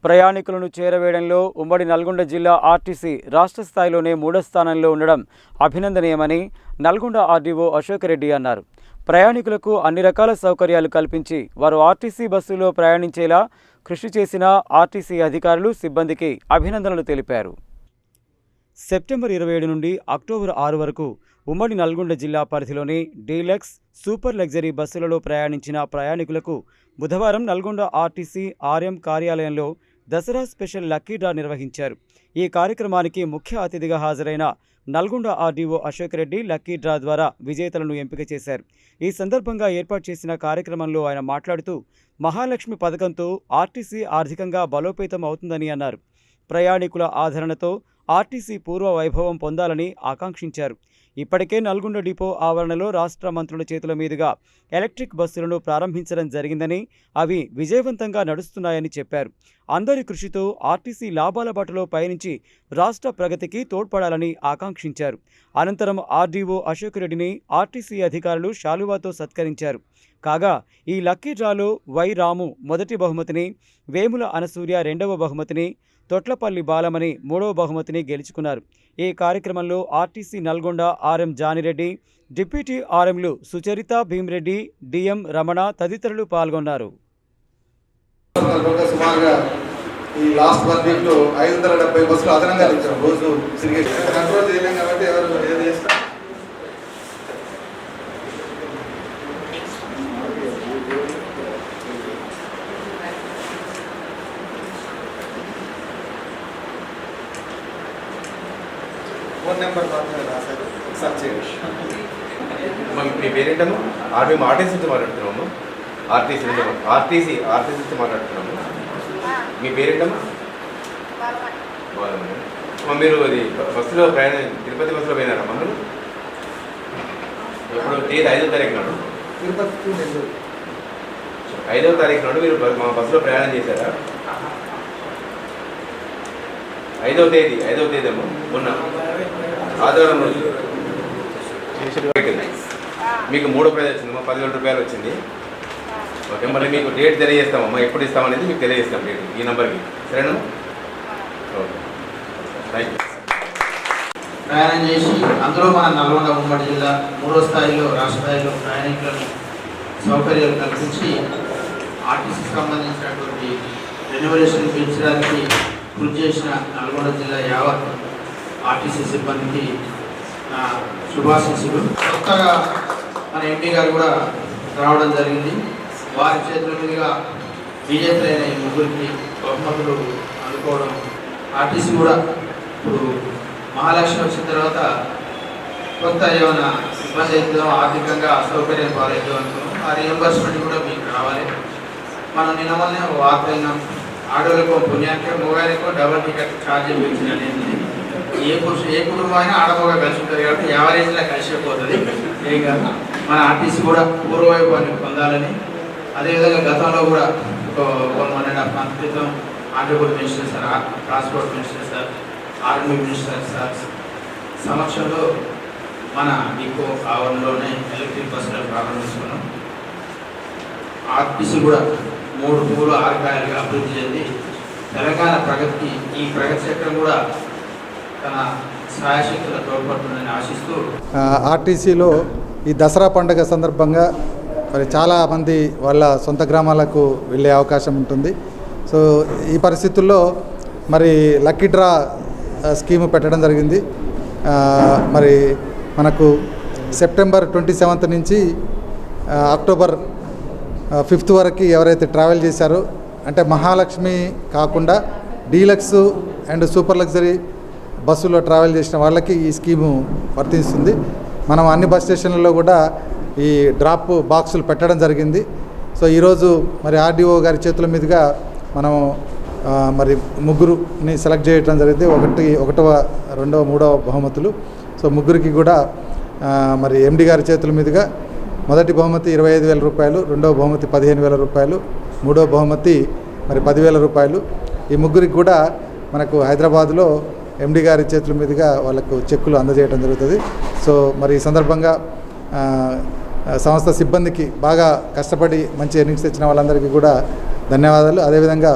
ప్రయాణికులను చేరవేయడంలో ఉమ్మడి నల్గొండ జిల్లా ఆర్టీసీ రాష్ట్ర స్థాయిలోనే 3వ స్థానంలో ఉండడం అభినందనీయమని నల్గొండ ఆర్డీఓ అశోక్ రెడ్డి అన్నారు. ప్రయాణికులకు అన్ని రకాల సౌకర్యాలు కల్పించి వారు ఆర్టీసీ బస్సులో ప్రయాణించేలా కృషి చేసిన ఆర్టీసీ అధికారులు, సిబ్బందికి అభినందనలు తెలిపారు. సెప్టెంబర్ 27 నుండి అక్టోబర్ 6 వరకు ఉమ్మడి నల్గొండ జిల్లా పరిధిలోని డీలక్స్, సూపర్ లగ్జరీ బస్సులలో ప్రయాణించిన ప్రయాణికులకు బుధవారం నల్గొండ ఆర్టీసీ ఆర్ఎం కార్యాలయంలో దసరా స్పెషల్ లక్కీ డ్రా నిర్వహించారు. ఈ కార్యక్రమానికి ముఖ్య అతిథిగా హాజరైన Nalgonda RDO Ashok Reddy lucky draw ద్వారా విజేతలను ఎంపిక చేశారు. ఈ సందర్భంగా ఏర్పాటు చేసిన కార్యక్రమంలో ఆయన మాట్లాడుతూ మహాలక్ష్మి పథకంతో ఆర్టీసీ ఆర్థికంగా బలోపేతం అవుతుందని అన్నారు. ప్రయాణికుల ఆదరణతో ఆర్టీసీ పూర్వ వైభవం పొందాలని ఆకాంక్షించారు. ఇప్పటికే నల్గొండ డిపో ఆవరణలో రాష్ట్ర మంత్రుల చేతుల మీదుగా ఎలక్ట్రిక్ బస్సులను ప్రారంభించడం జరిగిందని, అవి విజయవంతంగా నడుస్తున్నాయని చెప్పారు. అందరి కృషితో ఆర్టీసీ లాభాల బాటలో పయనించి రాష్ట్ర ప్రగతికి తోడ్పడాలని ఆకాంక్షించారు. అనంతరం ఆర్డీఓ అశోక్ రెడ్డిని ఆర్టీసీ అధికారులు శాలువాతో సత్కరించారు. కాగా ఈ లక్కీ డ్రాలో వై రాము మొదటి బహుమతిని, వేముల అనసూర్య రెండవ బహుమతిని, తొట్లపల్లి బాలమణి మూడవ బహుమతిని గెలుచుకున్నారు. ఈ కార్యక్రమంలో RTC Nalgonda RM Janireddy, deputy ఆర్ఎంలు సుచరిత, భీమ్రెడ్డి, డిఎం రమణ తదితరులు పాల్గొన్నారు. ఈ లాస్ట్ 1 వీక్లో 570 బస్సులు అదనంగా ఇచ్చాం. రోజు కంట్రోల్ చేయలేం కాబట్టి ఎవరు ఏది చేస్తారు. ఫోన్ నెంబర్ మాత్రమే రాశారు, సెర్చ్ చేయండి. మీ పేరేంటను? మేము ఆర్టీసీ నుంచి మాట్లాడుతున్నాము. ఆర్టీసీ నుంచి మాట్లాడుతున్నాము. మీ పేరేంటమ్మా? మీరు అది బస్సులో ప్రయాణం, తిరుపతి బస్సులో పోయినారమ్మా మీరు? ఎప్పుడు? తేదీ 5వ తారీఖు నాడు. తిరుపతి 5వ తారీఖు నాడు మీరు మా బస్సులో ప్రయాణం చేశారా? 5వ తేదీ అమ్మా, మొన్న ఆదివారం రోజు మీకు 3వ ప్రైజ్ వచ్చిందమ్మా, 10,000 రూపాయలు వచ్చింది. ఓకే, మళ్ళీ మీకు డేట్ తెలియజేస్తామమ్మా, ఎప్పుడు ఇస్తామనేది మీకు తెలియజేస్తాం డేట్ ఈ నెంబర్కి. సరేనా? Okay, thank you. ప్రయాణం చేసి అందులో మన నల్గొండ ఉమ్మడి జిల్లా 3వ స్థాయిలో రాష్ట్ర స్థాయిలో ప్రయాణికులను సౌకర్యాలు కల్పించి ఆర్టీసీకి సంబంధించినటువంటి రెన్యువరేషన్ పెంచడానికి కృషి చేసిన నల్గొండ జిల్లా యావత్ ఆర్టీసీ సిబ్బందికి నా శుభాశీస్సులు. కొత్తగా మన ఎంపీ గారు కూడా రావడం జరిగింది. వారి చేతుల మీదుగా విజేతలైన ఈ ముగ్గురికి బహుమతులు అందుకోవడం, ఆర్టీసీ కూడా ఇప్పుడు మహాలక్ష్మి వచ్చిన తర్వాత కొత్త ఏమైనా ఇబ్బంది అవుతుందో, ఆర్థికంగా అసౌకర్యం పాలవుతుందో అనుకున్నాం. ఆ రియంబర్స్మెంట్ కూడా మీకు రావాలి. మనం నిన్న వల్లనే వార్త అయినాం, ఆడోళ్ళకు పుణ్యానికి మొగాయిలకు డబల్ టికెట్ ఛార్జీలు పెంచిన అనేది. ఏ కుటుంబం అయినా ఆడమొగ కలిసి ఉంటుంది కాబట్టి యావరేజ్లో కలిసిపోతుంది. ఏం కాదు, మన ఆర్టీసీ కూడా పూర్వవైభవాన్ని పొందాలని, అదేవిధంగా గతంలో కూడా 1.5 month క్రితం Andhra Pradesh minister sir, transport minister sir, army minister sir సమక్షంలో మన డిపో ఆవరణలోనే ఎలక్ట్రిక్ బస్సులను ప్రారంభించుకున్నాం. ఆర్టీసీ కూడా 3 పువ్వులు 6 కాయలుగా అభివృద్ధి చెంది తెలంగాణ ప్రగతికి ఈ ప్రగతి చక్రం కూడా తన సహాయశక్తుల తోడ్పడుతుందని ఆశిస్తూ, ఆర్టీసీలో ఈ దసరా పండుగ సందర్భంగా మరి చాలామంది వాళ్ళ సొంత గ్రామాలకు వెళ్ళే అవకాశం ఉంటుంది. సో ఈ పరిస్థితుల్లో మరి లక్కీ డ్రా స్కీము పెట్టడం జరిగింది. మరి మనకు సెప్టెంబర్ 27 నుంచి అక్టోబర్ 5 వరకు ఎవరైతే ట్రావెల్ చేశారో, అంటే మహాలక్ష్మి కాకుండా డీలక్స్ అండ్ సూపర్ లగ్జరీ బస్సులో ట్రావెల్ చేసిన వాళ్ళకి ఈ స్కీము వర్తిస్తుంది. మనం అన్ని బస్ స్టేషన్లలో కూడా ఈ డ్రాప్ బాక్సులు పెట్టడం జరిగింది. సో ఈరోజు మరి ఆర్డీఓ గారి చేతుల మీదుగా మనం మరి ముగ్గురుని సెలెక్ట్ చేయడం జరిగింది. 1వ, 2వ, 3వ బహుమతులు. సో ముగ్గురికి కూడా మరి ఎండి గారి చేతుల మీదుగా మొదటి బహుమతి 25,000 రూపాయలు, 2వ బహుమతి 15,000 రూపాయలు, 3వ బహుమతి మరి 10,000 రూపాయలు. ఈ ముగ్గురికి కూడా మనకు హైదరాబాద్లో ఎండి గారి చేతుల మీదుగా వాళ్ళకు చెక్కులు అందజేయడం జరుగుతుంది. సో మరి ఈ సందర్భంగా సంస్థ సిబ్బందికి బాగా కష్టపడి మంచి ఎర్నింగ్స్ తెచ్చిన వాళ్ళందరికీ కూడా ధన్యవాదాలు. అదేవిధంగా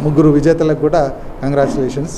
ముగ్గురు విజేతలకు కూడా కంగ్రాచులేషన్స్.